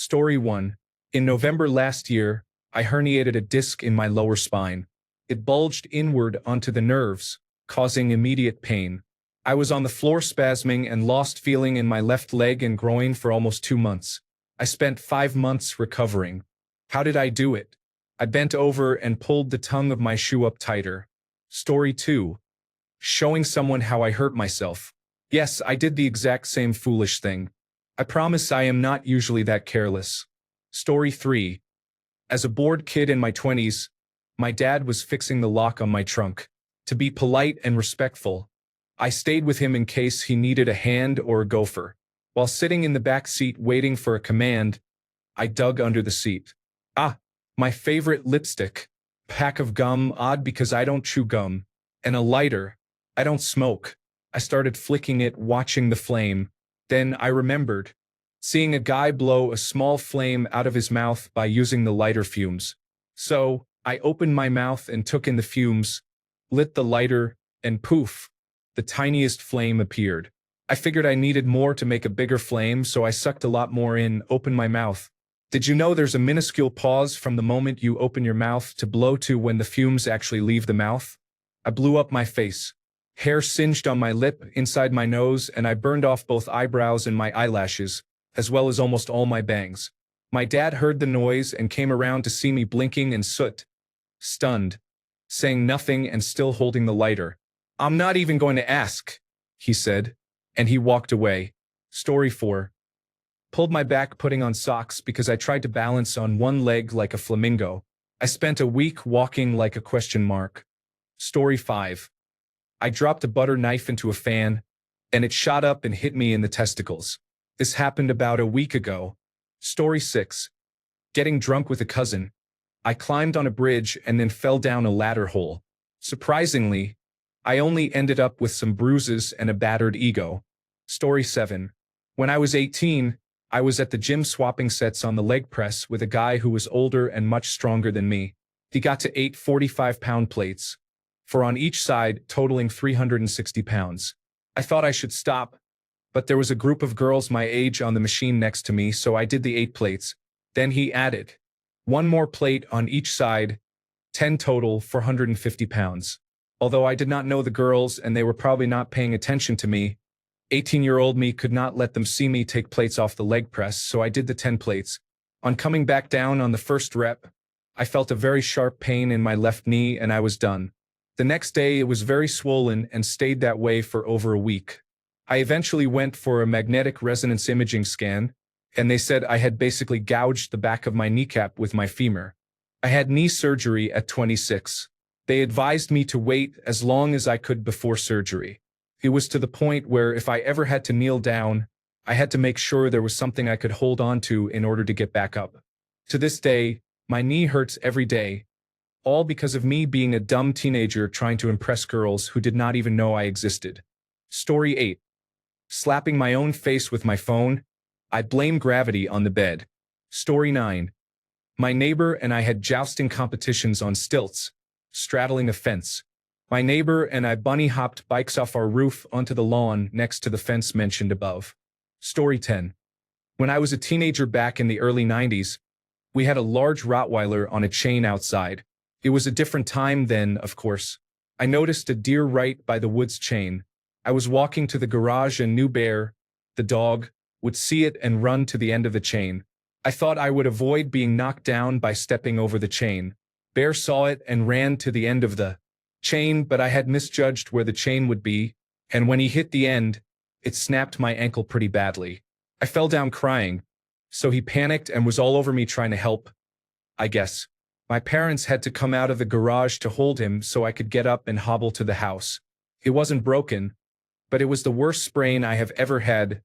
Story 1. In November last year, I herniated a disc in my lower spine. It bulged inward onto the nerves, causing immediate pain. I was on the floor spasming and lost feeling in my left leg and groin for almost 2 months. I spent 5 months recovering. How did I do it? I bent over and pulled the tongue of my shoe up tighter. Story 2. Showing someone how I hurt myself. Yes, I did the exact same foolish thing. I promise I am not usually that careless. Story 3. As a bored kid in my 20s, my dad was fixing the lock on my trunk. To be polite and respectful, I stayed with him in case he needed a hand or a gopher. While sitting in the back seat waiting for a command, I dug under the seat. My favorite lipstick. Pack of gum, odd because I don't chew gum. And a lighter. I don't smoke. I started flicking it, watching the flame. Then I remembered seeing a guy blow a small flame out of his mouth by using the lighter fumes. So, I opened my mouth and took in the fumes, lit the lighter, and poof, the tiniest flame appeared. I figured I needed more to make a bigger flame, so I sucked a lot more in, opened my mouth. Did you know there's a minuscule pause from the moment you open your mouth to blow to when the fumes actually leave the mouth? I blew up my face. Hair singed on my lip, inside my nose, and I burned off both eyebrows and my eyelashes, as well as almost all my bangs. My dad heard the noise and came around to see me blinking and soot. Stunned, saying nothing and still holding the lighter. "I'm not even going to ask," he said, and he walked away. Story 4. Pulled my back putting on socks because I tried to balance on one leg like a flamingo. I spent a week walking like a question mark. Story 5. I dropped a butter knife into a fan, and it shot up and hit me in the testicles. This happened about a week ago. Story 6. Getting drunk with a cousin. I climbed on a bridge and then fell down a ladder hole. Surprisingly, I only ended up with some bruises and a battered ego. Story 7. When I was 18, I was at the gym swapping sets on the leg press with a guy who was older and much stronger than me. He got to 8 45-pound plates, 4 on each side, totaling 360 pounds. I thought I should stop, but there was a group of girls my age on the machine next to me, so I did the 8 plates. Then he added 1 more plate on each side, 10 total, 450 pounds. Although I did not know the girls and they were probably not paying attention to me, 18-year-old me could not let them see me take plates off the leg press, so I did the 10 plates. On coming back down on the first rep, I felt a very sharp pain in my left knee and I was done. The next day it was very swollen and stayed that way for over a week. I eventually went for a magnetic resonance imaging scan, and they said I had basically gouged the back of my kneecap with my femur. I had knee surgery at 26. They advised me to wait as long as I could before surgery. It was to the point where if I ever had to kneel down, I had to make sure there was something I could hold on to in order to get back up. To this day, my knee hurts every day, all because of me being a dumb teenager trying to impress girls who did not even know I existed. Story 8. Slapping my own face with my phone. I blame gravity on the bed. Story 9. My neighbor and I had jousting competitions on stilts, straddling a fence. My neighbor and I bunny-hopped bikes off our roof onto the lawn next to the fence mentioned above. Story 10. When I was a teenager back in the early 90s, we had a large Rottweiler on a chain outside. It was a different time then, of course. I noticed a deer right by the woods chain. I was walking to the garage and knew Bear, the dog, would see it and run to the end of the chain. I thought I would avoid being knocked down by stepping over the chain. Bear saw it and ran to the end of the chain, but I had misjudged where the chain would be, and when he hit the end, it snapped my ankle pretty badly. I fell down crying, so he panicked and was all over me trying to help, I guess. My parents had to come out of the garage to hold him so I could get up and hobble to the house. It wasn't broken, but it was the worst sprain I have ever had,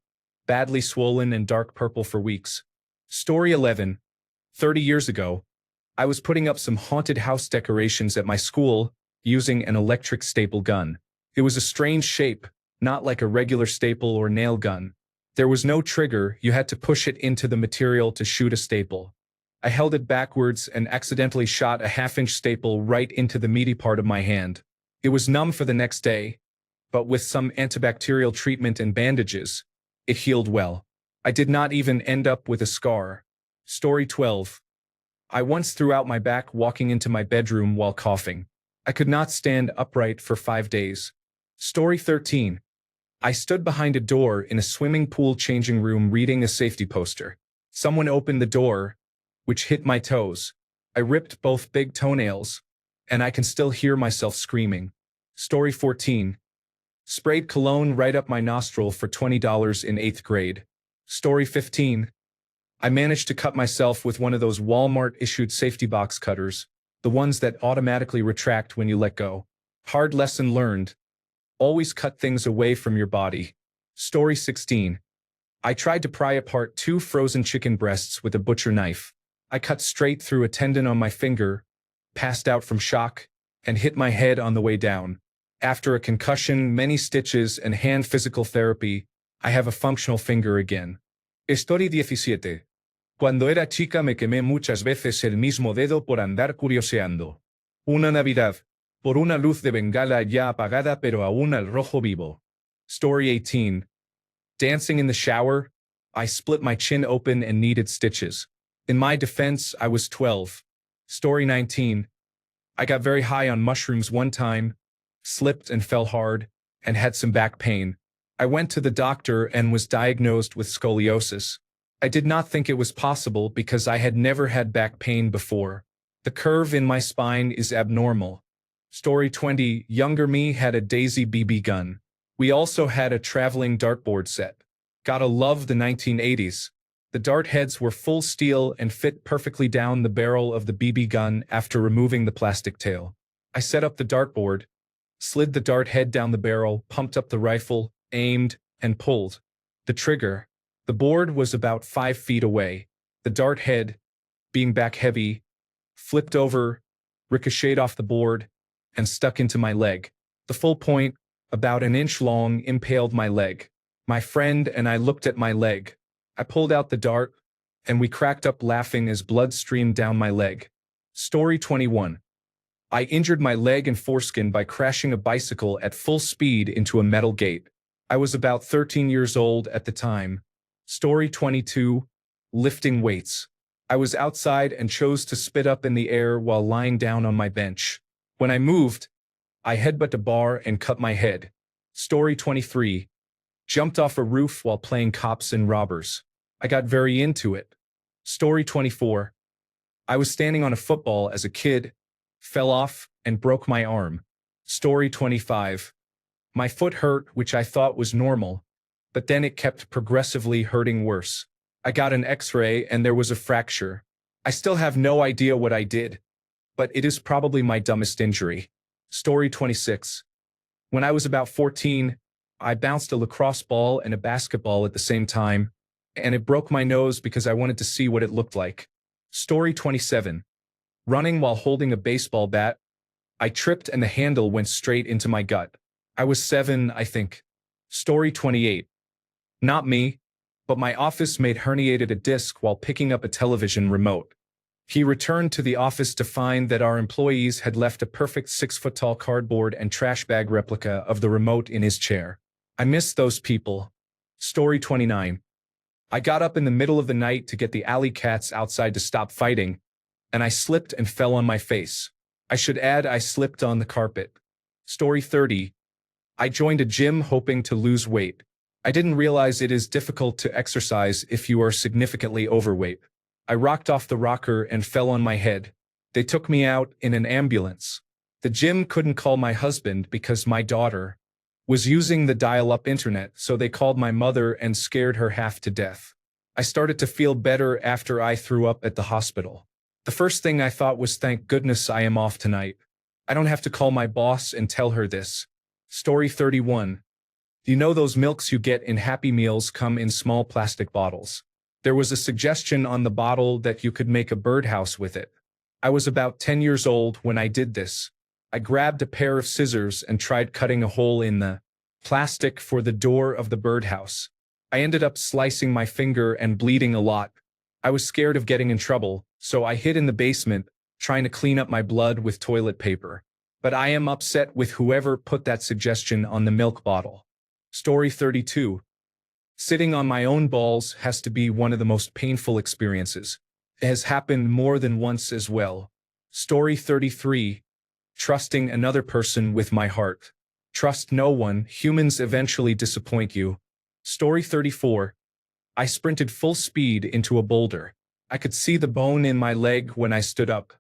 badly swollen and dark purple for weeks. Story 11. 30 years ago, I was putting up some haunted house decorations at my school using an electric staple gun. It was a strange shape, not like a regular staple or nail gun. There was no trigger, you had to push it into the material to shoot a staple. I held it backwards and accidentally shot a half-inch staple right into the meaty part of my hand. It was numb for the next day, but with some antibacterial treatment and bandages, it healed well. I did not even end up with a scar. Story 12. I once threw out my back walking into my bedroom while coughing. I could not stand upright for 5 days. Story 13. I stood behind a door in a swimming pool changing room reading a safety poster. Someone opened the door, which hit my toes. I ripped both big toenails, and I can still hear myself screaming. Story 14. Sprayed cologne right up my nostril for $20 in 8th grade. Story 15. I managed to cut myself with one of those Walmart-issued safety box cutters, the ones that automatically retract when you let go. Hard lesson learned. Always cut things away from your body. Story 16. I tried to pry apart 2 frozen chicken breasts with a butcher knife. I cut straight through a tendon on my finger, passed out from shock, and hit my head on the way down. After a concussion, many stitches, and hand physical therapy, I have a functional finger again. Story 17. Cuando era chica me quemé muchas veces el mismo dedo por andar curioseando. Una Navidad, por una luz de bengala ya apagada pero aún al rojo vivo. Story 18. Dancing in the shower, I split my chin open and needed stitches. In my defense, I was 12. Story 19. I got very high on mushrooms one time, slipped and fell hard, and had some back pain. I went to the doctor and was diagnosed with scoliosis. I did not think it was possible because I had never had back pain before. The curve in my spine is abnormal. Story 20. Younger me had a Daisy BB gun. We also had a traveling dartboard set. Gotta love the 1980s. The dart heads were full steel and fit perfectly down the barrel of the BB gun after removing the plastic tail. I set up the dartboard, slid the dart head down the barrel, pumped up the rifle, aimed, and pulled the trigger. The board was about 5 feet away. The dart head, being back heavy, flipped over, ricocheted off the board, and stuck into my leg. The full point, about an inch long, impaled my leg. My friend and I looked at my leg. I pulled out the dart, and we cracked up laughing as blood streamed down my leg. Story 21. I injured my leg and foreskin by crashing a bicycle at full speed into a metal gate. I was about 13 years old at the time. Story 22. Lifting weights. I was outside and chose to spit up in the air while lying down on my bench. When I moved, I headbutt a bar and cut my head. Story 23. Jumped off a roof while playing cops and robbers. I got very into it. Story 24. I was standing on a football as a kid, fell off, and broke my arm. Story 25. My foot hurt, which I thought was normal, but then it kept progressively hurting worse. I got an X-ray and there was a fracture. I still have no idea what I did, but it is probably my dumbest injury. Story 26. When I was about 14, I bounced a lacrosse ball and a basketball at the same time, and it broke my nose because I wanted to see what it looked like. Story 27. Running while holding a baseball bat, I tripped and the handle went straight into my gut. I was 7, I think. Story 28. Not me, but my office mate herniated a disc while picking up a television remote. He returned to the office to find that our employees had left a perfect 6-foot-tall cardboard and trash bag replica of the remote in his chair. I miss those people. Story 29. I got up in the middle of the night to get the alley cats outside to stop fighting, and I slipped and fell on my face. I should add I slipped on the carpet. Story 30. I joined a gym hoping to lose weight. I didn't realize it is difficult to exercise if you are significantly overweight. I rocked off the rocker and fell on my head. They took me out in an ambulance. The gym couldn't call my husband because my daughter was using the dial-up internet, so they called my mother and scared her half to death. I started to feel better after I threw up at the hospital. The first thing I thought was, thank goodness I am off tonight. I don't have to call my boss and tell her this. Story 31. You know those milks you get in Happy Meals come in small plastic bottles. There was a suggestion on the bottle that you could make a birdhouse with it. I was about 10 years old when I did this. I grabbed a pair of scissors and tried cutting a hole in the plastic for the door of the birdhouse. I ended up slicing my finger and bleeding a lot. I was scared of getting in trouble, so I hid in the basement, trying to clean up my blood with toilet paper. But I am upset with whoever put that suggestion on the milk bottle. Story 32. Sitting on my own balls has to be one of the most painful experiences. It has happened more than once as well. Story 33. Trusting another person with my heart. Trust no one, humans eventually disappoint you. Story 34. I sprinted full speed into a boulder. I could see the bone in my leg when I stood up.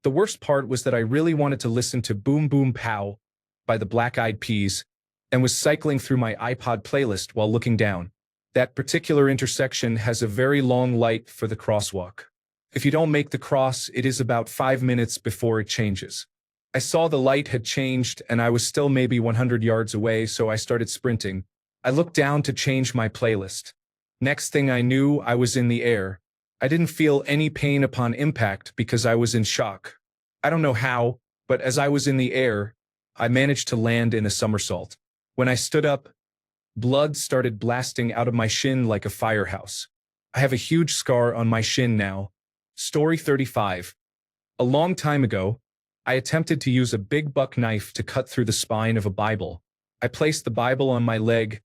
The worst part was that I really wanted to listen to Boom Boom Pow by the Black Eyed Peas and was cycling through my iPod playlist while looking down. That particular intersection has a very long light for the crosswalk. If you don't make the cross, it is about 5 minutes before it changes. I saw the light had changed and I was still maybe 100 yards away, so I started sprinting. I looked down to change my playlist. Next thing I knew, I was in the air. I didn't feel any pain upon impact because I was in shock. I don't know how, but as I was in the air, I managed to land in a somersault. When I stood up, blood started blasting out of my shin like a firehouse. I have a huge scar on my shin now. Story 35. A long time ago, I attempted to use a big buck knife to cut through the spine of a Bible. I placed the Bible on my leg,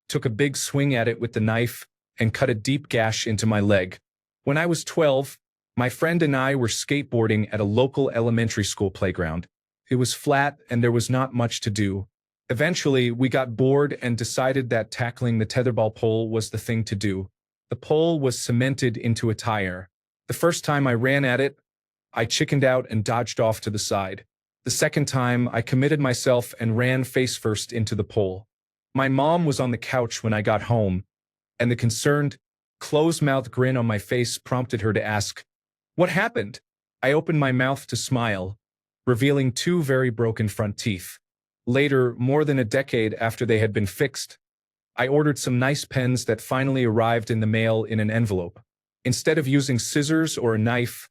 took a big swing at it with the knife, and cut a deep gash into my leg. When I was 12, my friend and I were skateboarding at a local elementary school playground. It was flat and there was not much to do. Eventually, we got bored and decided that tackling the tetherball pole was the thing to do. The pole was cemented into a tire. The first time I ran at it, I chickened out and dodged off to the side. The second time, I committed myself and ran face first into the pole. My mom was on the couch when I got home, and the concerned, closed-mouthed grin on my face prompted her to ask, "What happened?" I opened my mouth to smile, revealing 2 very broken front teeth. Later, more than a decade after they had been fixed, I ordered some nice pens that finally arrived in the mail in an envelope. Instead of using scissors or a knife,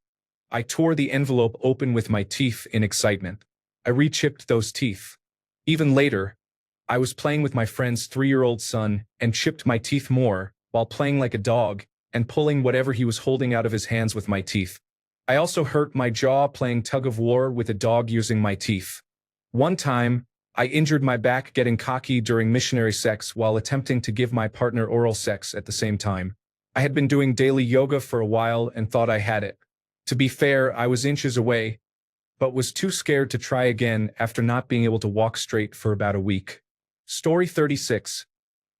I tore the envelope open with my teeth in excitement. I re-chipped those teeth. Even later, I was playing with my friend's 3-year-old son and chipped my teeth more while playing like a dog and pulling whatever he was holding out of his hands with my teeth. I also hurt my jaw playing tug-of-war with a dog using my teeth. One time, I injured my back getting cocky during missionary sex while attempting to give my partner oral sex at the same time. I had been doing daily yoga for a while and thought I had it. To be fair, I was inches away, but was too scared to try again after not being able to walk straight for about a week. Story 36.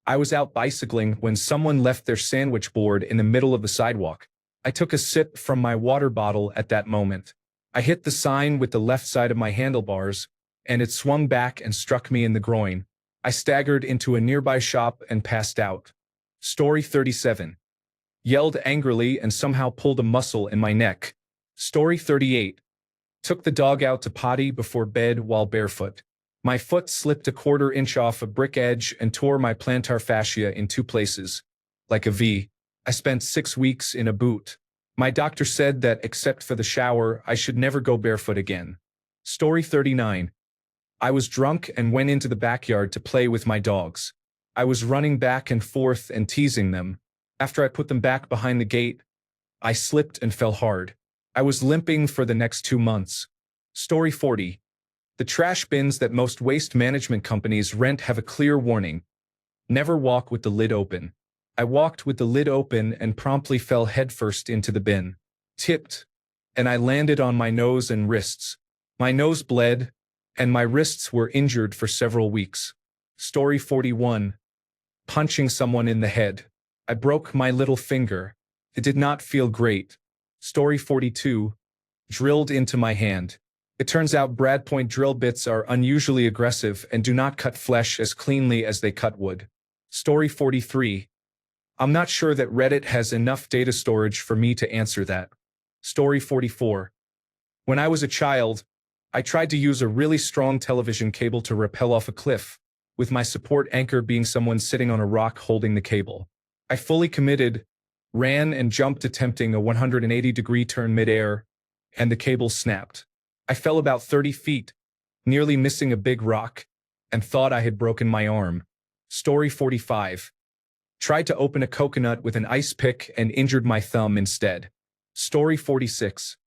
I was out bicycling when someone left their sandwich board in the middle of the sidewalk. I took a sip from my water bottle at that moment. I hit the sign with the left side of my handlebars, and it swung back and struck me in the groin. I staggered into a nearby shop and passed out. Story 37. Yelled angrily and somehow pulled a muscle in my neck. Story 38. Took the dog out to potty before bed while barefoot. My foot slipped a 1/4 inch off a brick edge and tore my plantar fascia in 2 places. Like a V. I spent 6 weeks in a boot. My doctor said that except for the shower, I should never go barefoot again. Story 39. I was drunk and went into the backyard to play with my dogs. I was running back and forth and teasing them. After I put them back behind the gate, I slipped and fell hard. I was limping for the next 2 months. Story 40. The trash bins that most waste management companies rent have a clear warning. Never walk with the lid open. I walked with the lid open and promptly fell headfirst into the bin. Tipped, and I landed on my nose and wrists. My nose bled, and my wrists were injured for several weeks. Story 41. Punching someone in the head. I broke my little finger. It did not feel great. Story 42. Drilled into my hand. It turns out brad point drill bits are unusually aggressive and do not cut flesh as cleanly as they cut wood. Story 43. I'm not sure that Reddit has enough data storage for me to answer that. Story 44. When I was a child, I tried to use a really strong television cable to rappel off a cliff, with my support anchor being someone sitting on a rock holding the cable. I fully committed, ran and jumped attempting a 180-degree turn midair, and the cable snapped. I fell about 30 feet, nearly missing a big rock, and thought I had broken my arm. Story 45. Tried to open a coconut with an ice pick and injured my thumb instead. Story 46.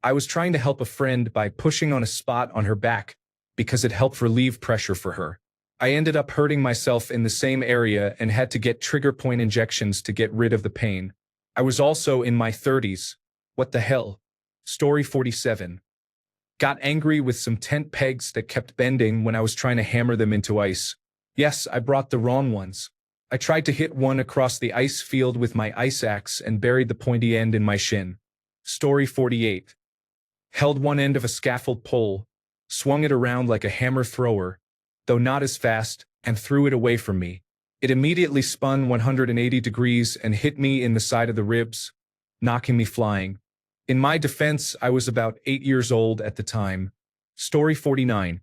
I was trying to help a friend by pushing on a spot on her back because it helped relieve pressure for her. I ended up hurting myself in the same area and had to get trigger point injections to get rid of the pain. I was also in my 30s. What the hell? Story 47. Got angry with some tent pegs that kept bending when I was trying to hammer them into ice. Yes, I brought the wrong ones. I tried to hit one across the ice field with my ice axe and buried the pointy end in my shin. Story 48. Held one end of a scaffold pole, swung it around like a hammer thrower, though not as fast, and threw it away from me. It immediately spun 180 degrees and hit me in the side of the ribs, knocking me flying. In my defense, I was about 8 years old at the time. Story 49.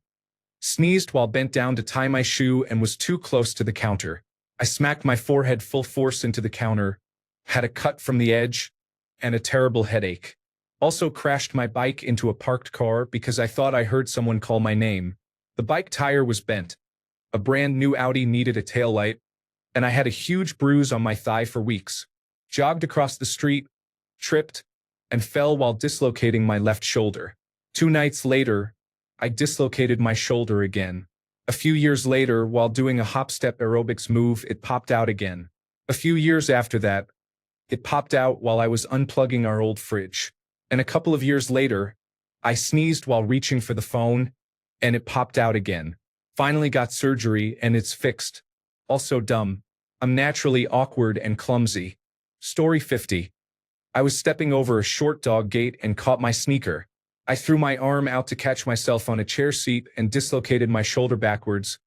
Sneezed while bent down to tie my shoe and was too close to the counter. I smacked my forehead full force into the counter, had a cut from the edge, and a terrible headache. Also crashed my bike into a parked car because I thought I heard someone call my name. The bike tire was bent. A brand new Audi needed a taillight, and I had a huge bruise on my thigh for weeks. Jogged across the street, tripped, and fell while dislocating my left shoulder. 2 nights later, I dislocated my shoulder again. A few years later, while doing a hop-step aerobics move, it popped out again. A few years after that, it popped out while I was unplugging our old fridge. And a couple of years later, I sneezed while reaching for the phone, and it popped out again. Finally got surgery, and it's fixed. Also dumb. I'm naturally awkward and clumsy. Story 50. I was stepping over a short dog gate and caught my sneaker. I threw my arm out to catch myself on a chair seat and dislocated my shoulder backwards,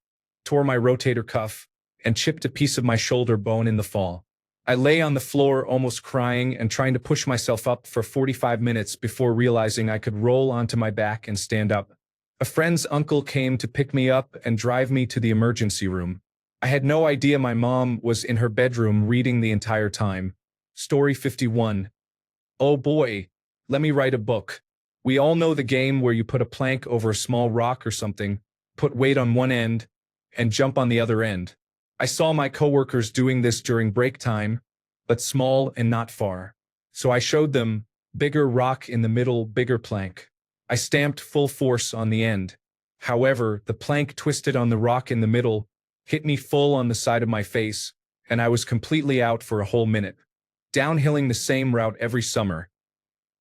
tore my rotator cuff, and chipped a piece of my shoulder bone in the fall. I lay on the floor almost crying and trying to push myself up for 45 minutes before realizing I could roll onto my back and stand up. A friend's uncle came to pick me up and drive me to the emergency room. I had no idea my mom was in her bedroom reading the entire time. Story 51. Oh boy, let me write a book. We all know the game where you put a plank over a small rock or something, put weight on one end, and jump on the other end. I saw my coworkers doing this during break time, but small and not far. So I showed them, bigger rock in the middle, bigger plank. I stamped full force on the end. However, the plank twisted on the rock in the middle, hit me full on the side of my face, and I was completely out for a whole minute. Downhilling the same route every summer.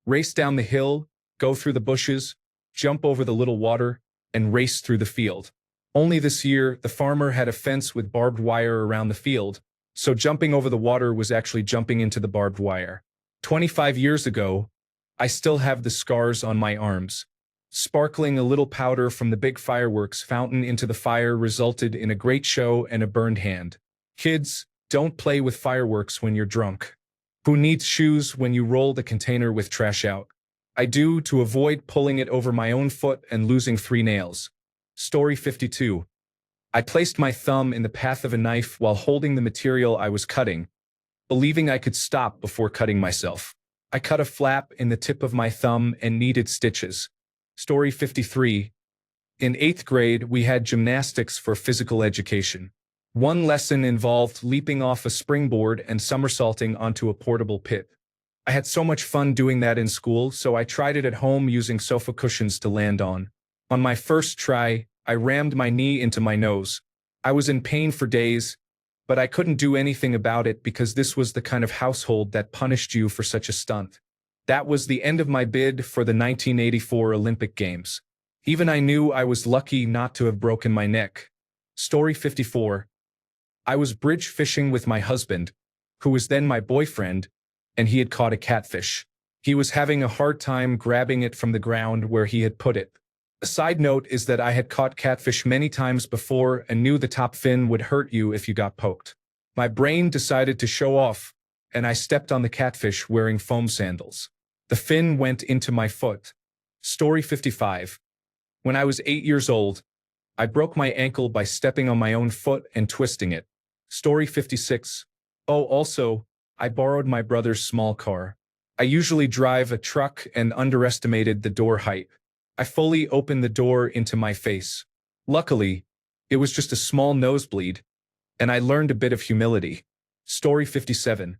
Race down the hill, go through the bushes, jump over the little water, and race through the field. Only this year, the farmer had a fence with barbed wire around the field, so jumping over the water was actually jumping into the barbed wire. 25 years ago, I still have the scars on my arms. Sparkling a little powder from the big fireworks fountain into the fire resulted in a great show and a burned hand. Kids, don't play with fireworks when you're drunk. Who needs shoes when you roll the container with trash out? I do to avoid pulling it over my own foot and losing 3 nails. Story 52. I placed my thumb in the path of a knife while holding the material I was cutting, believing I could stop before cutting myself. I cut a flap in the tip of my thumb and needed stitches. Story 53. In 8th grade, we had gymnastics for physical education. One lesson involved leaping off a springboard and somersaulting onto a portable pit. I had so much fun doing that in school, so I tried it at home using sofa cushions to land on. On my first try, I rammed my knee into my nose. I was in pain for days, but I couldn't do anything about it because this was the kind of household that punished you for such a stunt. That was the end of my bid for the 1984 Olympic Games. Even I knew I was lucky not to have broken my neck. Story 54. I was bridge fishing with my husband, who was then my boyfriend, and he had caught a catfish. He was having a hard time grabbing it from the ground where he had put it. A side note is that I had caught catfish many times before and knew the top fin would hurt you if you got poked. My brain decided to show off, and I stepped on the catfish wearing foam sandals. The fin went into my foot. Story 55. When I was 8 years old, I broke my ankle by stepping on my own foot and twisting it. Story 56. Oh, also, I borrowed my brother's small car. I usually drive a truck and underestimated the door height. I fully opened the door into my face. Luckily, it was just a small nosebleed, and I learned a bit of humility. Story 57.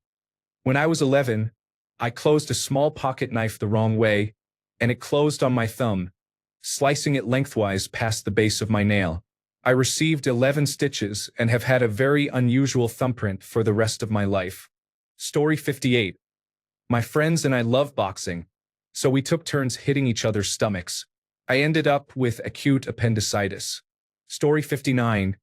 When I was 11, I closed a small pocket knife the wrong way, and it closed on my thumb, slicing it lengthwise past the base of my nail. I received 11 stitches and have had a very unusual thumbprint for the rest of my life. Story 58. My friends and I love boxing, so we took turns hitting each other's stomachs. I ended up with acute appendicitis. Story 59.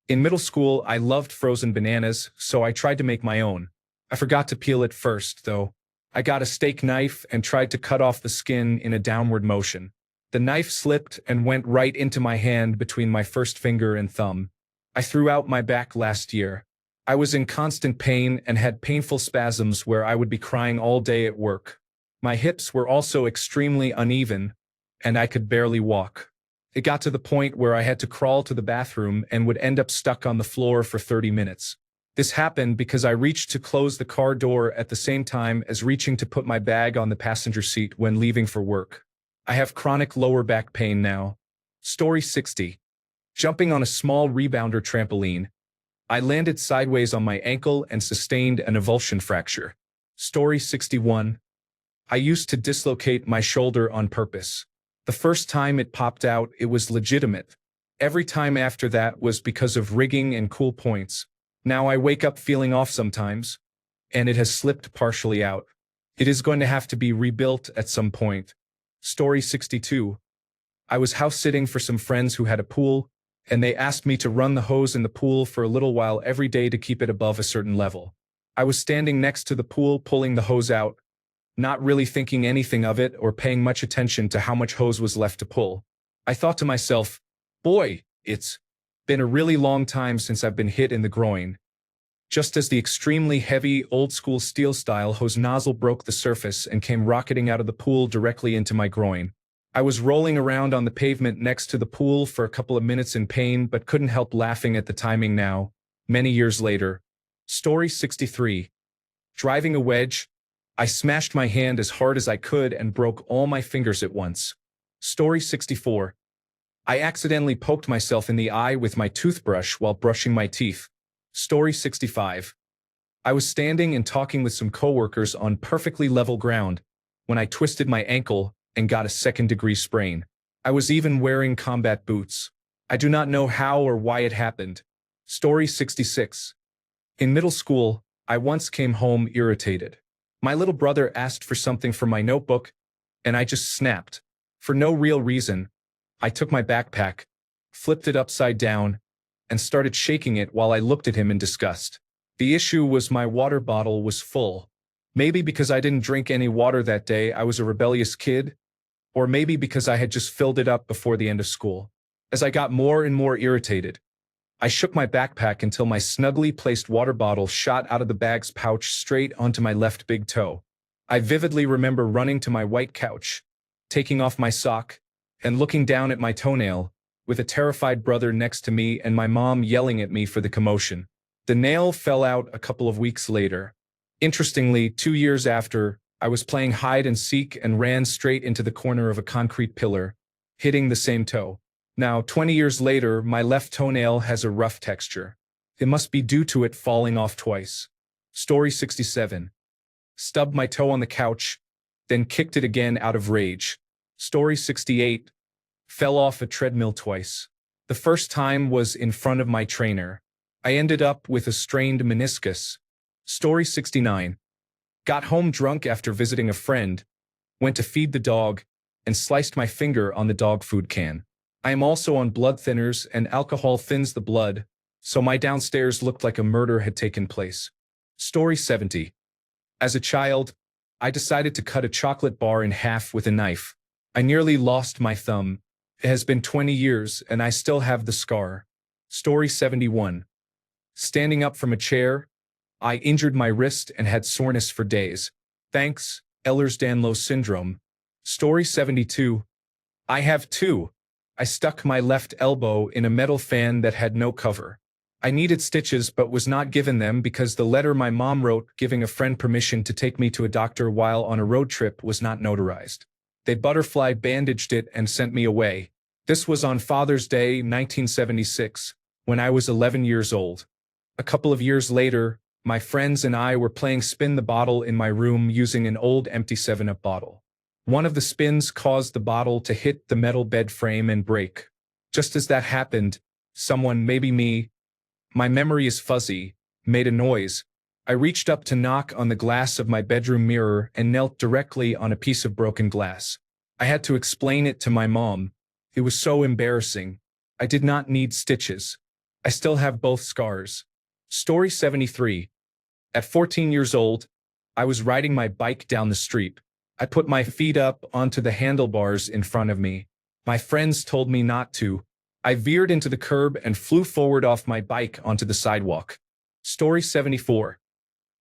In middle school, I loved frozen bananas, so I tried to make my own. I forgot to peel it first, though. I got a steak knife and tried to cut off the skin in a downward motion. The knife slipped and went right into my hand between my first finger and thumb. I threw out my back last year. I was in constant pain and had painful spasms where I would be crying all day at work. My hips were also extremely uneven, and I could barely walk. It got to the point where I had to crawl to the bathroom and would end up stuck on the floor for 30 minutes. This happened because I reached to close the car door at the same time as reaching to put my bag on the passenger seat when leaving for work. I have chronic lower back pain now. Story 60. Jumping on a small rebounder trampoline, I landed sideways on my ankle and sustained an avulsion fracture. Story 61. I used to dislocate my shoulder on purpose. The first time it popped out, it was legitimate. Every time after that was because of rigging and cool points. Now I wake up feeling off sometimes, and it has slipped partially out. It is going to have to be rebuilt at some point. Story 62. I was house sitting for some friends who had a pool, and they asked me to run the hose in the pool for a little while every day to keep it above a certain level. I was standing next to the pool pulling the hose out, not really thinking anything of it or paying much attention to how much hose was left to pull. I thought to myself, boy, it's been a really long time since I've been hit in the groin. Just as the extremely heavy, old-school steel-style hose nozzle broke the surface and came rocketing out of the pool directly into my groin. I was rolling around on the pavement next to the pool for a couple of minutes in pain but couldn't help laughing at the timing now, many years later. Story 63. Driving a wedge, I smashed my hand as hard as I could and broke all my fingers at once. Story 64. I accidentally poked myself in the eye with my toothbrush while brushing my teeth. Story 65. I was standing and talking with some coworkers on perfectly level ground when I twisted my ankle and got a second-degree sprain. I was even wearing combat boots. I do not know how or why it happened. Story 66. In middle school, I once came home irritated. My little brother asked for something from my notebook, and I just snapped. For no real reason, I took my backpack, flipped it upside down, and started shaking it while I looked at him in disgust. The issue was my water bottle was full. Maybe because I didn't drink any water that day, I was a rebellious kid, or maybe because I had just filled it up before the end of school. As I got more and more irritated, I shook my backpack until my snugly placed water bottle shot out of the bag's pouch straight onto my left big toe. I vividly remember running to my white couch, taking off my sock, and looking down at my toenail, with a terrified brother next to me and my mom yelling at me for the commotion. The nail fell out a couple of weeks later. Interestingly, 2 years after, I was playing hide and seek and ran straight into the corner of a concrete pillar, hitting the same toe. Now, 20 years later, my left toenail has a rough texture. It must be due to it falling off twice. Story 67. Stubbed my toe on the couch, then kicked it again out of rage. Story 68. Fell off a treadmill twice. The first time was in front of my trainer. I ended up with a strained meniscus. Story 69. Got home drunk after visiting a friend, went to feed the dog, and sliced my finger on the dog food can. I am also on blood thinners and alcohol thins the blood, so my downstairs looked like a murder had taken place. Story 70. As a child, I decided to cut a chocolate bar in half with a knife. I nearly lost my thumb. It has been 20 years and I still have the scar. Story 71. Standing up from a chair, I injured my wrist and had soreness for days. Thanks, Ehlers-Danlos syndrome. Story 72. I have two. I stuck my left elbow in a metal fan that had no cover. I needed stitches but was not given them because the letter my mom wrote giving a friend permission to take me to a doctor while on a road trip was not notarized. They butterfly bandaged it and sent me away. This was on Father's Day, 1976, when I was 11 years old. A couple of years later, my friends and I were playing spin the bottle in my room using an old empty 7-Up bottle. One of the spins caused the bottle to hit the metal bed frame and break. Just as that happened, someone, maybe me, my memory is fuzzy, made a noise. I reached up to knock on the glass of my bedroom mirror and knelt directly on a piece of broken glass. I had to explain it to my mom. It was so embarrassing. I did not need stitches. I still have both scars. Story 73. At 14 years old, I was riding my bike down the street. I put my feet up onto the handlebars in front of me. My friends told me not to. I veered into the curb and flew forward off my bike onto the sidewalk. Story 74.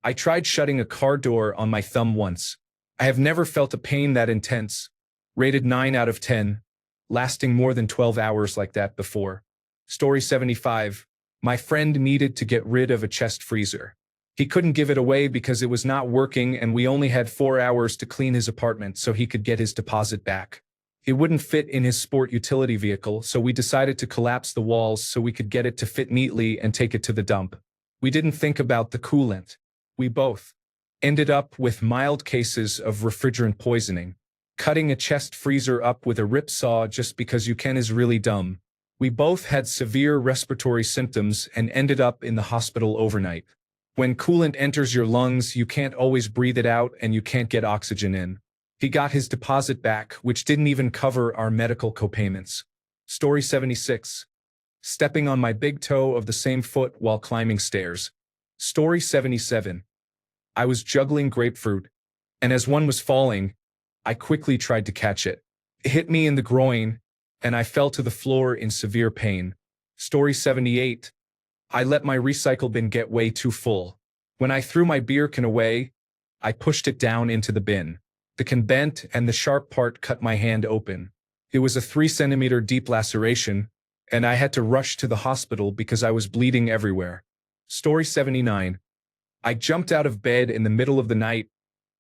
I tried shutting a car door on my thumb once. I have never felt a pain that intense. Rated 9 out of 10. Lasting more than 12 hours like that before. Story 75. My friend needed to get rid of a chest freezer. He couldn't give it away because it was not working and we only had 4 hours to clean his apartment so he could get his deposit back. It wouldn't fit in his sport utility vehicle, so we decided to collapse the walls so we could get it to fit neatly and take it to the dump. We didn't think about the coolant. We both ended up with mild cases of refrigerant poisoning. Cutting a chest freezer up with a rip saw just because you can is really dumb. We both had severe respiratory symptoms and ended up in the hospital overnight. When coolant enters your lungs, you can't always breathe it out and you can't get oxygen in. He got his deposit back, which didn't even cover our medical copayments. Story 76. Stepping on my big toe of the same foot while climbing stairs. Story 77. I was juggling grapefruit, and as one was falling, I quickly tried to catch it. It hit me in the groin, and I fell to the floor in severe pain. Story 78. I let my recycle bin get way too full. When I threw my beer can away, I pushed it down into the bin. The can bent and the sharp part cut my hand open. It was a 3-centimeter deep laceration, and I had to rush to the hospital because I was bleeding everywhere. Story 79. I jumped out of bed in the middle of the night,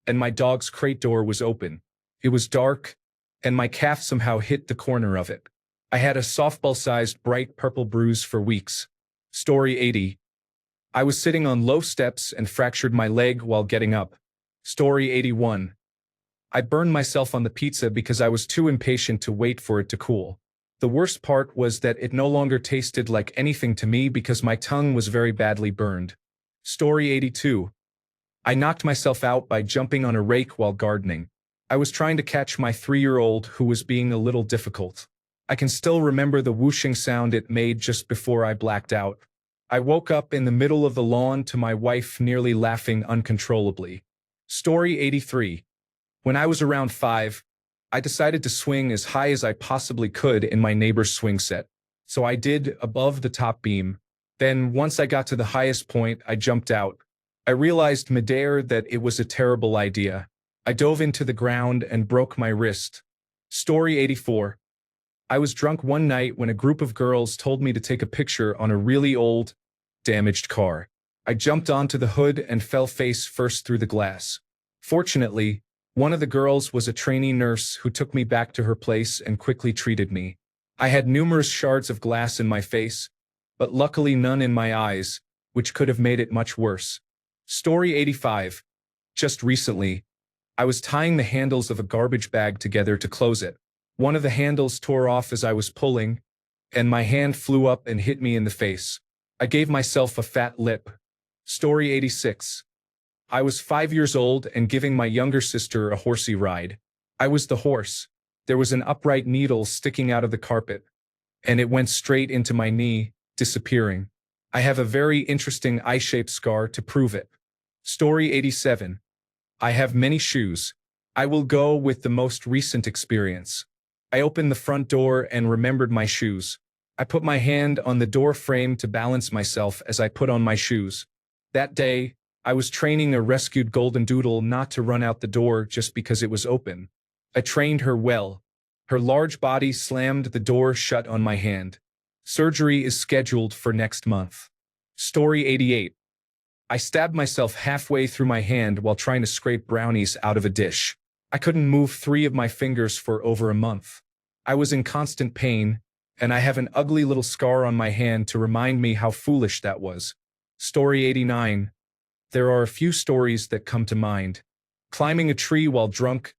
and my dog's crate door was open. It was dark, and my calf somehow hit the corner of it. I had a softball-sized bright purple bruise for weeks. Story 80. I was sitting on low steps and fractured my leg while getting up. Story 81. I burned myself on the pizza because I was too impatient to wait for it to cool. The worst part was that it no longer tasted like anything to me because my tongue was very badly burned. Story 82. I knocked myself out by jumping on a rake while gardening. I was trying to catch my 3-year-old who was being a little difficult. I can still remember the whooshing sound it made just before I blacked out. I woke up in the middle of the lawn to my wife nearly laughing uncontrollably. Story 83. When I was around 5, I decided to swing as high as I possibly could in my neighbor's swing set. So I did above the top beam. Then, once I got to the highest point, I jumped out. I realized midair that it was a terrible idea. I dove into the ground and broke my wrist. Story 84. I was drunk one night when a group of girls told me to take a picture on a really old, damaged car. I jumped onto the hood and fell face first through the glass. Fortunately, one of the girls was a trainee nurse who took me back to her place and quickly treated me. I had numerous shards of glass in my face, but luckily none in my eyes, which could have made it much worse. Story 85. Just recently, I was tying the handles of a garbage bag together to close it. One of the handles tore off as I was pulling, and my hand flew up and hit me in the face. I gave myself a fat lip. Story 86. I was 5 years old and giving my younger sister a horsey ride. I was the horse. There was an upright needle sticking out of the carpet, and it went straight into my knee, disappearing. I have a very interesting eye-shaped scar to prove it. Story 87. I have many shoes. I will go with the most recent experience. I opened the front door and remembered my shoes. I put my hand on the door frame to balance myself as I put on my shoes. That day, I was training a rescued golden doodle not to run out the door just because it was open. I trained her well. Her large body slammed the door shut on my hand. Surgery is scheduled for next month. Story 88. I stabbed myself halfway through my hand while trying to scrape brownies out of a dish. I couldn't move 3 of my fingers for over a month. I was in constant pain, and I have an ugly little scar on my hand to remind me how foolish that was. Story 89. There are a few stories that come to mind. Climbing a tree while drunk,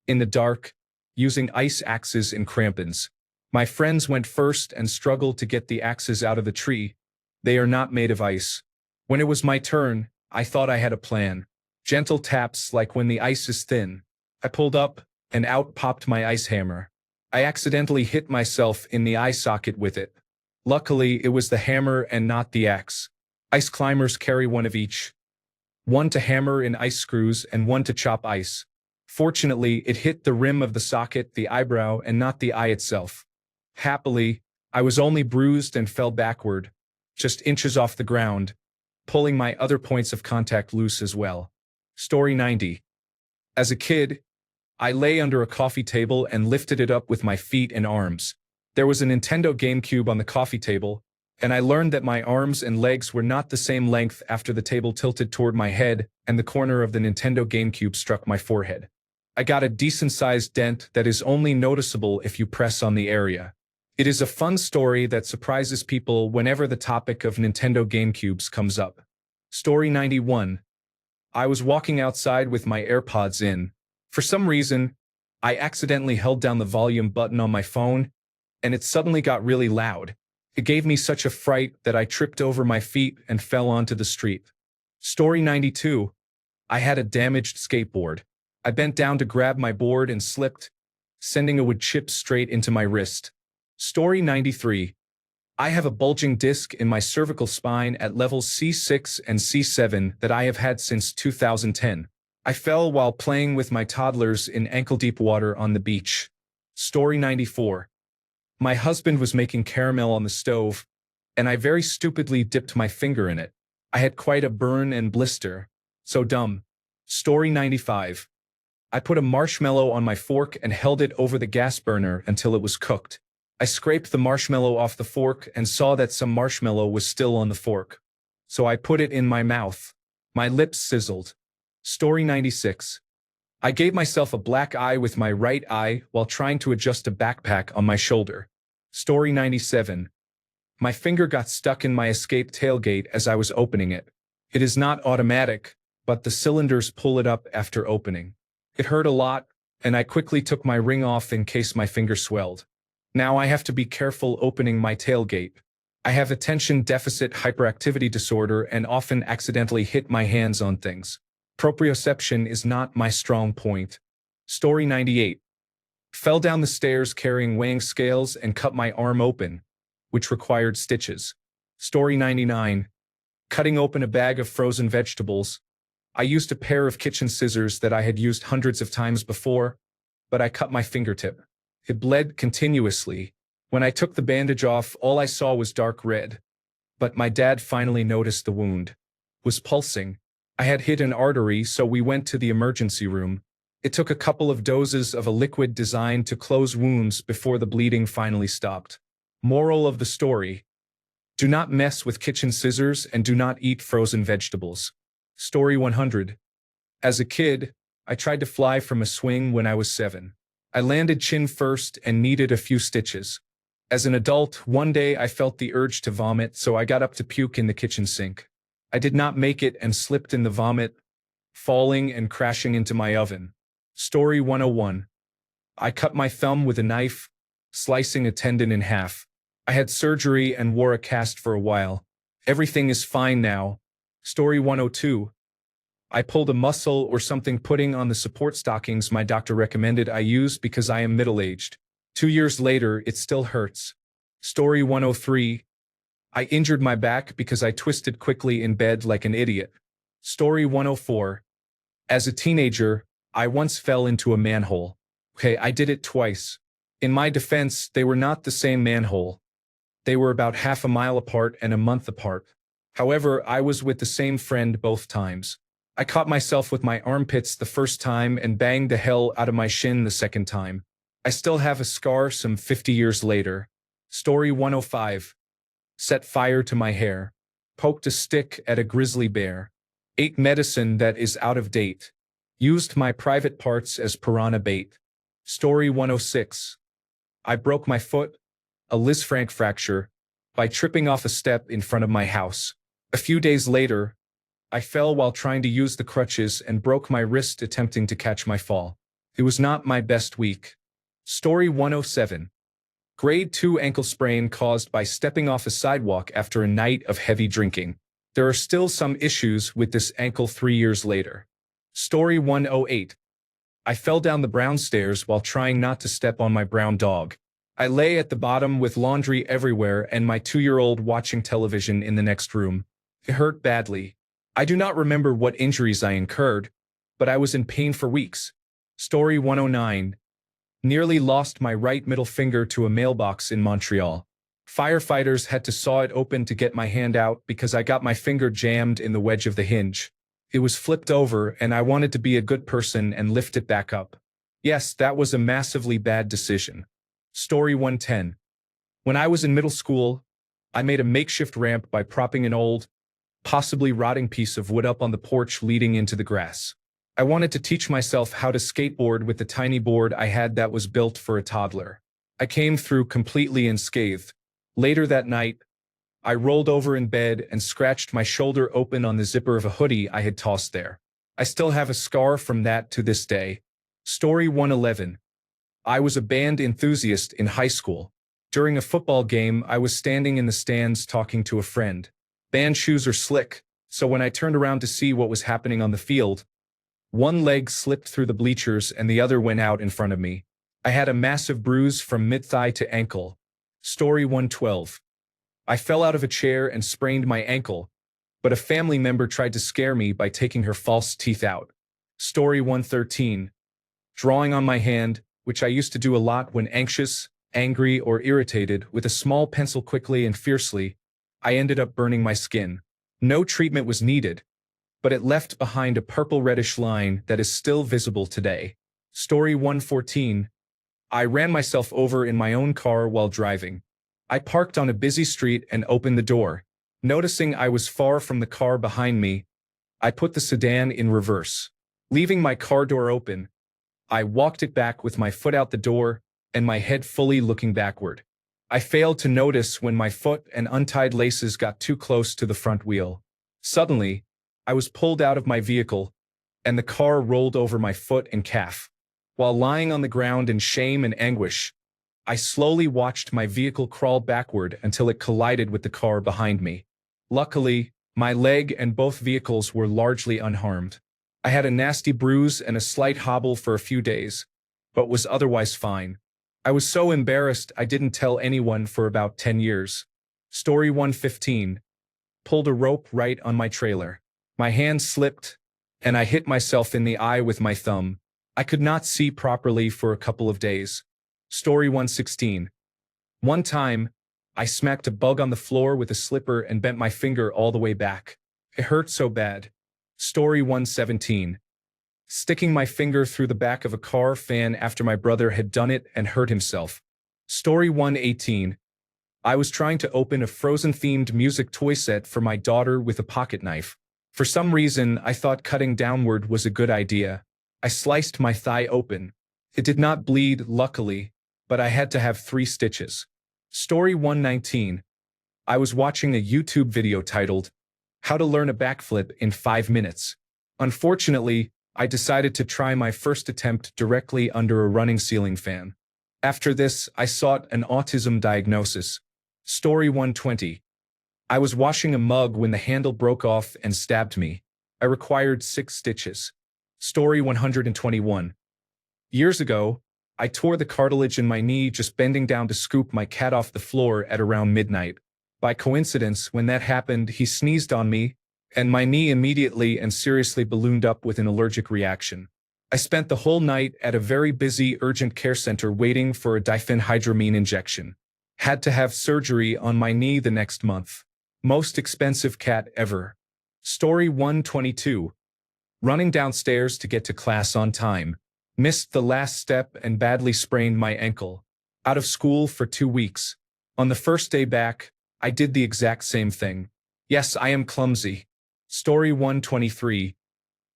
in the dark, using ice axes and crampons. My friends went first and struggled to get the axes out of the tree. They are not made of ice. When it was my turn, I thought I had a plan. Gentle taps like when the ice is thin. I pulled up, and out popped my ice hammer. I accidentally hit myself in the eye socket with it. Luckily, it was the hammer and not the axe. Ice climbers carry one of each. One to hammer in ice screws and one to chop ice. Fortunately, it hit the rim of the socket, the eyebrow, and not the eye itself. Happily, I was only bruised and fell backward, just inches off the ground, pulling my other points of contact loose as well. Story 90. As a kid, I lay under a coffee table and lifted it up with my feet and arms. There was a Nintendo GameCube on the coffee table, and I learned that my arms and legs were not the same length after the table tilted toward my head and the corner of the Nintendo GameCube struck my forehead. I got a decent-sized dent that is only noticeable if you press on the area. It is a fun story that surprises people whenever the topic of Nintendo GameCubes comes up. Story 91. I was walking outside with my AirPods in. For some reason, I accidentally held down the volume button on my phone, and it suddenly got really loud. It gave me such a fright that I tripped over my feet and fell onto the street. Story 92. I had a damaged skateboard. I bent down to grab my board and slipped, sending a wood chip straight into my wrist. Story 93. I have a bulging disc in my cervical spine at levels C6 and C7 that I have had since 2010. I fell while playing with my toddlers in ankle-deep water on the beach. Story 94. My husband was making caramel on the stove, and I very stupidly dipped my finger in it. I had quite a burn and blister. So dumb. Story 95. I put a marshmallow on my fork and held it over the gas burner until it was cooked. I scraped the marshmallow off the fork and saw that some marshmallow was still on the fork. So I put it in my mouth. My lips sizzled. Story 96. I gave myself a black eye with my right eye while trying to adjust a backpack on my shoulder. Story 97. My finger got stuck in my escape tailgate as I was opening it. It is not automatic, but the cylinders pull it up after opening. It hurt a lot, and I quickly took my ring off in case my finger swelled. Now I have to be careful opening my tailgate. I have attention deficit hyperactivity disorder and often accidentally hit my hands on things. Proprioception is not my strong point. Story 98. Fell down the stairs carrying weighing scales and cut my arm open, which required stitches. Story 99. Cutting open a bag of frozen vegetables. I used a pair of kitchen scissors that I had used hundreds of times before, but I cut my fingertip. It bled continuously. When I took the bandage off, all I saw was dark red. But my dad finally noticed the wound was pulsing. I had hit an artery, so we went to the emergency room. It took a couple of doses of a liquid designed to close wounds before the bleeding finally stopped. Moral of the story: do not mess with kitchen scissors and do not eat frozen vegetables. Story 100. As a kid, I tried to fly from a swing when I was 7. I landed chin first and needed a few stitches. As an adult, one day I felt the urge to vomit, so I got up to puke in the kitchen sink. I did not make it and slipped in the vomit, falling and crashing into my oven. Story 101. I cut my thumb with a knife, slicing a tendon in half. I had surgery and wore a cast for a while. Everything is fine now. Story 102. I pulled a muscle or something putting on the support stockings my doctor recommended I use because I am middle-aged. 2 years later, it still hurts. Story 103. I injured my back because I twisted quickly in bed like an idiot. Story 104. As a teenager, I once fell into a manhole. Okay, I did it twice. In my defense, they were not the same manhole. They were about half a mile apart and a month apart. However, I was with the same friend both times. I caught myself with my armpits the first time and banged the hell out of my shin the second time. I still have a scar some 50 years later. Story 105. Set fire to my hair. Poked a stick at a grizzly bear. Ate medicine that is out of date. Used my private parts as piranha bait. Story 106. I broke my foot, a Lisfranc fracture, by tripping off a step in front of my house. A few days later, I fell while trying to use the crutches and broke my wrist attempting to catch my fall. It was not my best week. Story 107. Grade 2 ankle sprain caused by stepping off a sidewalk after a night of heavy drinking. There are still some issues with this ankle 3 years later. Story 108. I fell down the brown stairs while trying not to step on my brown dog. I lay at the bottom with laundry everywhere and my 2-year-old watching television in the next room. It hurt badly. I do not remember what injuries I incurred, but I was in pain for weeks. Story 109. Nearly lost my right middle finger to a mailbox in Montreal. Firefighters had to saw it open to get my hand out because I got my finger jammed in the wedge of the hinge. It was flipped over and I wanted to be a good person and lift it back up. Yes, that was a massively bad decision. Story 110. When I was in middle school, I made a makeshift ramp by propping an old, possibly rotting piece of wood up on the porch leading into the grass. I wanted to teach myself how to skateboard with the tiny board I had that was built for a toddler. I came through completely unscathed. Later that night, I rolled over in bed and scratched my shoulder open on the zipper of a hoodie I had tossed there. I still have a scar from that to this day. Story 111. I was a band enthusiast in high school. During a football game, I was standing in the stands talking to a friend. Band shoes are slick, so when I turned around to see what was happening on the field, one leg slipped through the bleachers and the other went out in front of me. I had a massive bruise from mid-thigh to ankle. Story 112. I fell out of a chair and sprained my ankle, but a family member tried to scare me by taking her false teeth out. Story 113. Drawing on my hand, which I used to do a lot when anxious, angry, or irritated, with a small pencil quickly and fiercely, I ended up burning my skin. No treatment was needed, but it left behind a purple-reddish line that is still visible today. Story 114. I ran myself over in my own car while driving. I parked on a busy street and opened the door. Noticing I was far from the car behind me, I put the sedan in reverse. Leaving my car door open, I walked it back with my foot out the door and my head fully looking backward. I failed to notice when my foot and untied laces got too close to the front wheel. Suddenly, I was pulled out of my vehicle, and the car rolled over my foot and calf. While lying on the ground in shame and anguish, I slowly watched my vehicle crawl backward until it collided with the car behind me. Luckily, my leg and both vehicles were largely unharmed. I had a nasty bruise and a slight hobble for a few days, but was otherwise fine. I was so embarrassed I didn't tell anyone for about 10 years. Story 115. Pulled a rope right on my trailer. My hand slipped, and I hit myself in the eye with my thumb. I could not see properly for a couple of days. Story 116. One time, I smacked a bug on the floor with a slipper and bent my finger all the way back. It hurt so bad. Story 117. Sticking my finger through the back of a car fan after my brother had done it and hurt himself. Story 118. I was trying to open a Frozen-themed music toy set for my daughter with a pocket knife. For some reason, I thought cutting downward was a good idea. I sliced my thigh open. It did not bleed, luckily, but I had to have 3 stitches. Story 119. I was watching a YouTube video titled, How to Learn a Backflip in 5 Minutes. Unfortunately, I decided to try my first attempt directly under a running ceiling fan. After this, I sought an autism diagnosis. Story 120. I was washing a mug when the handle broke off and stabbed me. I required 6 stitches. Story 121. Years ago, I tore the cartilage in my knee just bending down to scoop my cat off the floor at around midnight. By coincidence, when that happened, he sneezed on me, and my knee immediately and seriously ballooned up with an allergic reaction. I spent the whole night at a very busy urgent care center waiting for a diphenhydramine injection. Had to have surgery on my knee the next month. Most expensive cat ever. Story 122. Running downstairs to get to class on time. Missed the last step and badly sprained my ankle. Out of school for 2 weeks. On the first day back, I did the exact same thing. Yes, I am clumsy. Story 123.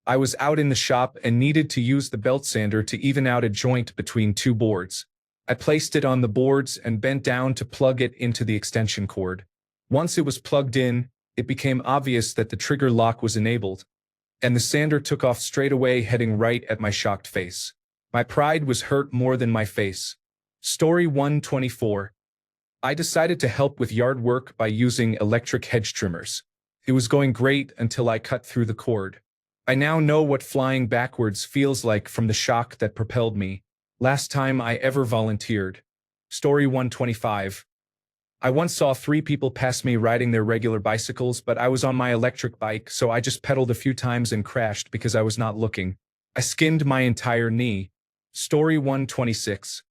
I was out in the shop and needed to use the belt sander to even out a joint between 2 boards. I placed it on the boards and bent down to plug it into the extension cord. Once it was plugged in, it became obvious that the trigger lock was enabled, and the sander took off straight away, heading right at my shocked face. My pride was hurt more than my face. Story 124. I decided to help with yard work by using electric hedge trimmers. It was going great until I cut through the cord. I now know what flying backwards feels like from the shock that propelled me. Last time I ever volunteered. Story 125. I once saw 3 people pass me riding their regular bicycles, but I was on my electric bike, so I just pedaled a few times and crashed because I was not looking. I skinned my entire knee. Story 126.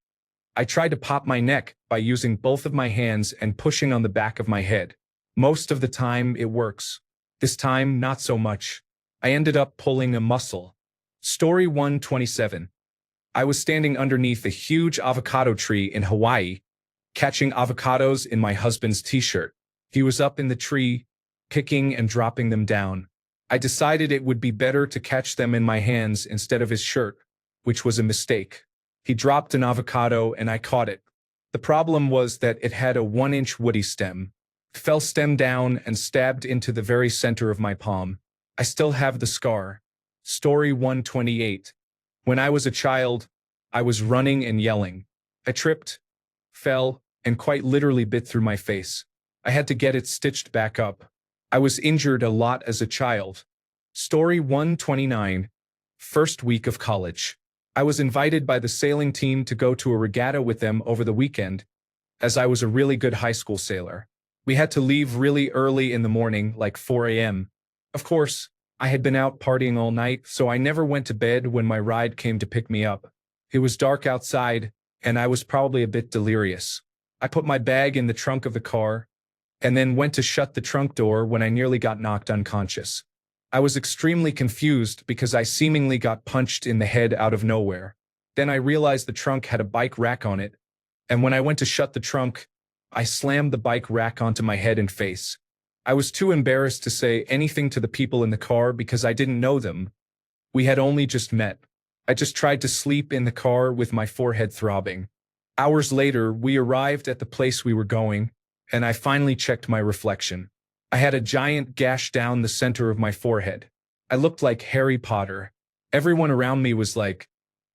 I tried to pop my neck by using both of my hands and pushing on the back of my head. Most of the time, it works. This time, not so much. I ended up pulling a muscle. Story 127. I was standing underneath a huge avocado tree in Hawaii, catching avocados in my husband's t-shirt. He was up in the tree, picking and dropping them down. I decided it would be better to catch them in my hands instead of his shirt, which was a mistake. He dropped an avocado and I caught it. The problem was that it had a 1-inch woody stem. It fell stem down and stabbed into the very center of my palm. I still have the scar. Story 128. When I was a child, I was running and yelling. I tripped, fell, and quite literally bit through my face. I had to get it stitched back up. I was injured a lot as a child. Story 129. First week of college. I was invited by the sailing team to go to a regatta with them over the weekend, as I was a really good high school sailor. We had to leave really early in the morning, like 4 a.m. Of course, I had been out partying all night, so I never went to bed when my ride came to pick me up. It was dark outside, and I was probably a bit delirious. I put my bag in the trunk of the car, and then went to shut the trunk door when I nearly got knocked unconscious. I was extremely confused because I seemingly got punched in the head out of nowhere. Then I realized the trunk had a bike rack on it, and when I went to shut the trunk, I slammed the bike rack onto my head and face. I was too embarrassed to say anything to the people in the car because I didn't know them. We had only just met. I just tried to sleep in the car with my forehead throbbing. Hours later, we arrived at the place we were going, and I finally checked my reflection. I had a giant gash down the center of my forehead. I looked like Harry Potter. Everyone around me was like,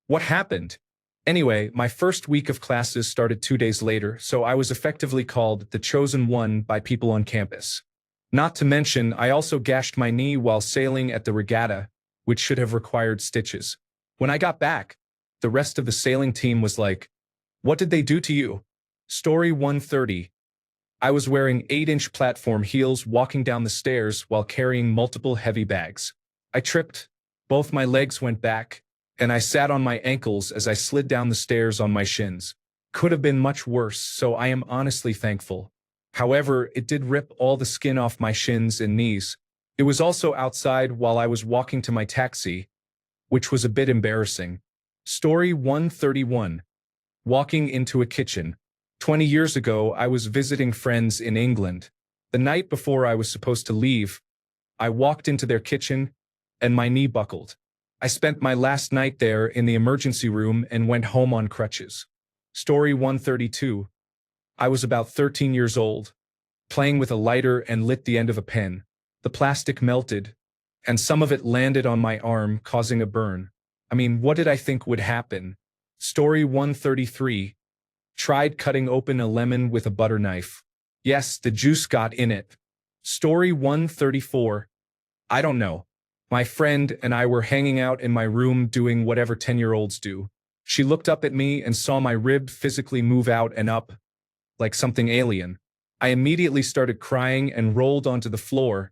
"What happened?" Anyway, my first week of classes started 2 days later, so I was effectively called the chosen one by people on campus. Not to mention, I also gashed my knee while sailing at the regatta, which should have required stitches. When I got back, the rest of the sailing team was like, "What did they do to you?" Story 130. I was wearing 8-inch platform heels walking down the stairs while carrying multiple heavy bags. I tripped, both my legs went back, and I sat on my ankles as I slid down the stairs on my shins. Could have been much worse, so I am honestly thankful. However, it did rip all the skin off my shins and knees. It was also outside while I was walking to my taxi, which was a bit embarrassing. Story 131. Walking into a kitchen. 20 years ago, I was visiting friends in England. The night before I was supposed to leave, I walked into their kitchen, and my knee buckled. I spent my last night there in the emergency room and went home on crutches. Story 132. I was about 13 years old, playing with a lighter and lit the end of a pen. The plastic melted, and some of it landed on my arm, causing a burn. I mean, what did I think would happen? Story 133. Tried cutting open a lemon with a butter knife. Yes, the juice got in it. Story 134. I don't know. My friend and I were hanging out in my room doing whatever 10-year-olds do. She looked up at me and saw my rib physically move out and up, like something alien. I immediately started crying and rolled onto the floor,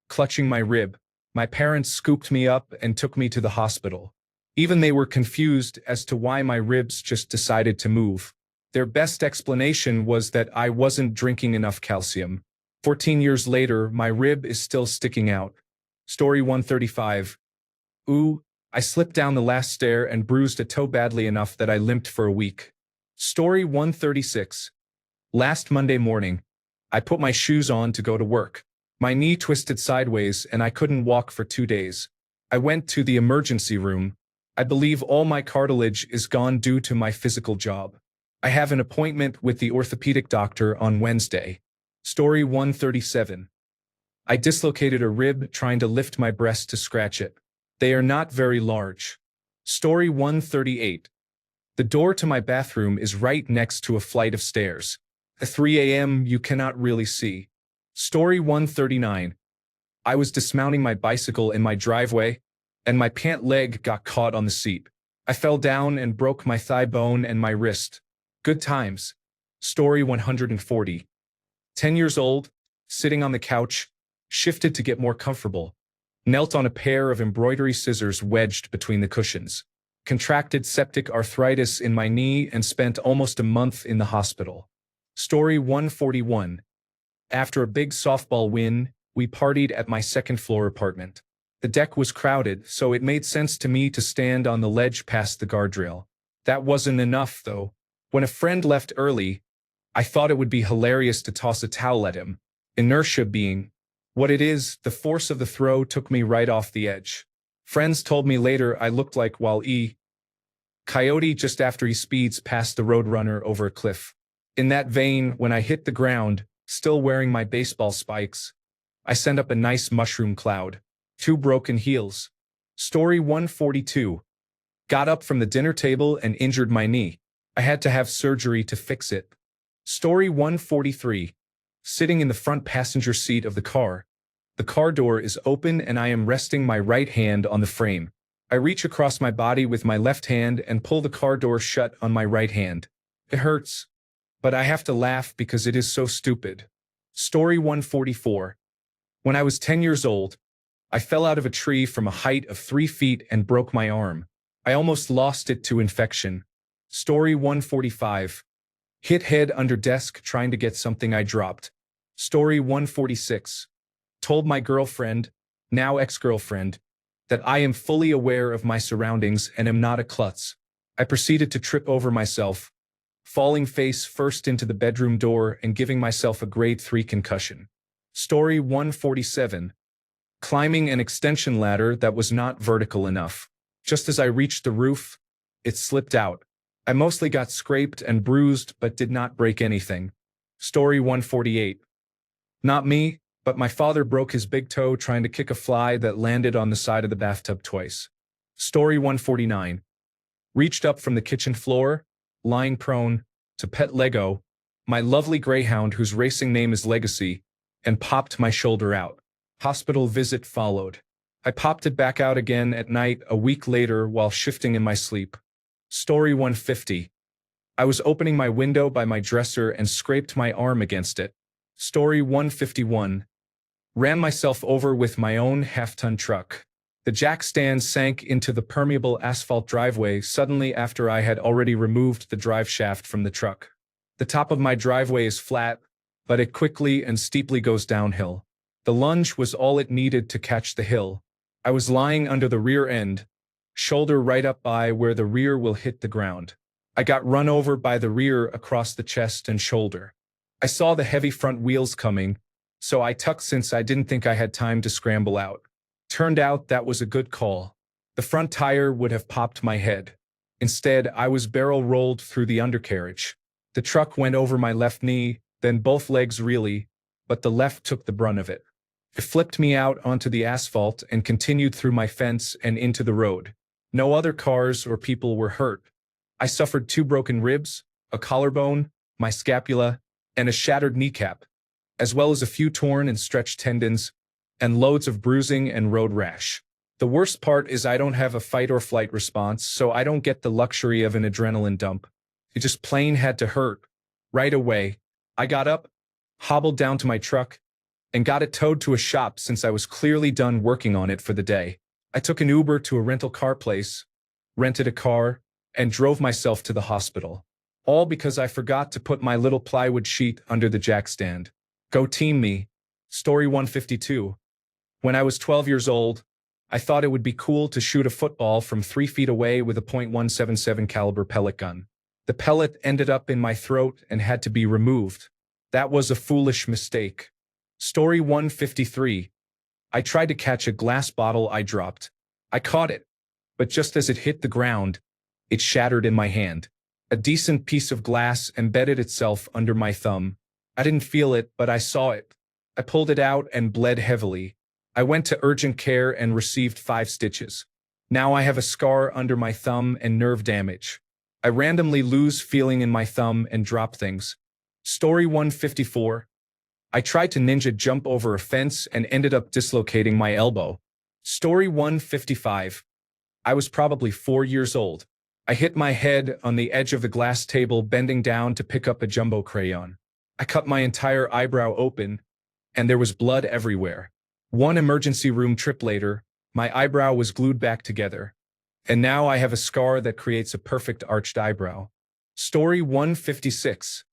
clutching my rib. My parents scooped me up and took me to the hospital. Even they were confused as to why my ribs just decided to move. Their best explanation was that I wasn't drinking enough calcium. 14 years later, my rib is still sticking out. Story 135. Ooh, I slipped down the last stair and bruised a toe badly enough that I limped for a week. Story 136. Last Monday morning, I put my shoes on to go to work. My knee twisted sideways and I couldn't walk for 2 days. I went to the emergency room. I believe all my cartilage is gone due to my physical job. I have an appointment with the orthopedic doctor on Wednesday. Story 137. I dislocated a rib trying to lift my breast to scratch it. They are not very large. Story 138. The door to my bathroom is right next to a flight of stairs. At 3 a.m. you cannot really see. Story 139. I was dismounting my bicycle in my driveway, and my pant leg got caught on the seat. I fell down and broke my thigh bone and my wrist. Good times. Story 140. 10 years old, sitting on the couch, shifted to get more comfortable. Knelt on a pair of embroidery scissors wedged between the cushions. Contracted septic arthritis in my knee and spent almost a month in the hospital. Story 141. After a big softball win, we partied at my second-floor apartment. The deck was crowded, so it made sense to me to stand on the ledge past the guardrail. That wasn't enough, though. When a friend left early, I thought it would be hilarious to toss a towel at him. Inertia being what it is, the force of the throw took me right off the edge. Friends told me later I looked like Wall E. Coyote just after he speeds past the roadrunner over a cliff. In that vein, when I hit the ground, still wearing my baseball spikes, I sent up a nice mushroom cloud. 2 broken heels. Story 142. Got up from the dinner table and injured my knee. I had to have surgery to fix it. Story 143. Sitting in the front passenger seat of the car. The car door is open and I am resting my right hand on the frame. I reach across my body with my left hand and pull the car door shut on my right hand. It hurts, but I have to laugh because it is so stupid. Story 144. When I was 10 years old, I fell out of a tree from a height of 3 feet and broke my arm. I almost lost it to infection. Story 145. Hit head under desk trying to get something I dropped. Story 146. Told my girlfriend, now ex-girlfriend, that I am fully aware of my surroundings and am not a klutz. I proceeded to trip over myself, falling face first into the bedroom door and giving myself a grade 3 concussion. Story 147. Climbing an extension ladder that was not vertical enough. Just as I reached the roof, it slipped out. I mostly got scraped and bruised but did not break anything. Story 148. Not me, but my father broke his big toe trying to kick a fly that landed on the side of the bathtub twice. Story 149. Reached up from the kitchen floor, lying prone, to pet Lego, my lovely greyhound whose racing name is Legacy, and popped my shoulder out. Hospital visit followed. I popped it back out again at night a week later while shifting in my sleep. Story 150. I was opening my window by my dresser and scraped my arm against it. Story 151. Ran myself over with my own half-ton truck. The jack stand sank into the permeable asphalt driveway suddenly after I had already removed the drive shaft from the truck. The top of my driveway is flat, but it quickly and steeply goes downhill. The lunge was all it needed to catch the hill. I was lying under the rear end, shoulder right up by where the rear will hit the ground. I got run over by the rear across the chest and shoulder. I saw the heavy front wheels coming, so I tucked since I didn't think I had time to scramble out. Turned out that was a good call. The front tire would have popped my head. Instead, I was barrel rolled through the undercarriage. The truck went over my left knee, then both legs really, but the left took the brunt of it. It flipped me out onto the asphalt and continued through my fence and into the road. No other cars or people were hurt. I suffered 2 broken ribs, a collarbone, my scapula, and a shattered kneecap, as well as a few torn and stretched tendons, and loads of bruising and road rash. The worst part is I don't have a fight or flight response, so I don't get the luxury of an adrenaline dump. It just plain had to hurt. Right away, I got up, hobbled down to my truck, and got it towed to a shop since I was clearly done working on it for the day. I took an Uber to a rental car place, rented a car, and drove myself to the hospital. All because I forgot to put my little plywood sheet under the jack stand. Go team me. Story 152. When I was 12 years old, I thought it would be cool to shoot a football from 3 feet away with a .177 caliber pellet gun. The pellet ended up in my throat and had to be removed. That was a foolish mistake. Story 153. I tried to catch a glass bottle I dropped. I caught it, but just as it hit the ground, it shattered in my hand. A decent piece of glass embedded itself under my thumb. I didn't feel it, but I saw it. I pulled it out and bled heavily. I went to urgent care and received 5 stitches. Now I have a scar under my thumb and nerve damage. I randomly lose feeling in my thumb and drop things. Story 154. I tried to ninja jump over a fence and ended up dislocating my elbow. Story 155. I was probably 4 years old. I hit my head on the edge of the glass table, bending down to pick up a jumbo crayon. I cut my entire eyebrow open, and there was blood everywhere. One emergency room trip later, my eyebrow was glued back together. And now I have a scar that creates a perfect arched eyebrow. Story 156.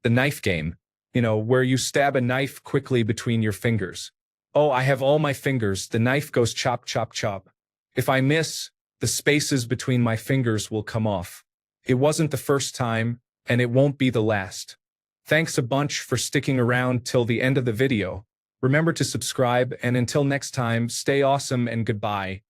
The knife game. Where you stab a knife quickly between your fingers. Oh, I have all my fingers. The knife goes chop, chop, chop. If I miss, the spaces between my fingers will come off. It wasn't the first time, and it won't be the last. Thanks a bunch for sticking around till the end of the video. Remember to subscribe, and until next time, stay awesome and goodbye.